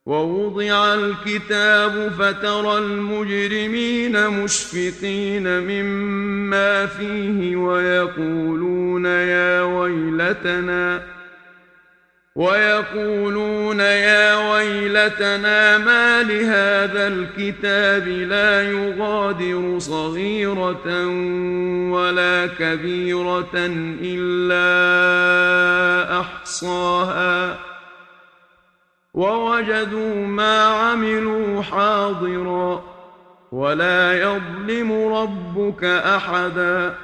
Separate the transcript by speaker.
Speaker 1: ووضع الكتاب فترى المجرمين مشفقين مما فيه ويقولون يا ويلتنا ما لهذا الكتاب لا يغادر صغيرة ولا كبيرة إلا أحصاها ووجدوا ما عملوا حاضرا ولا يظلم ربك أحدا.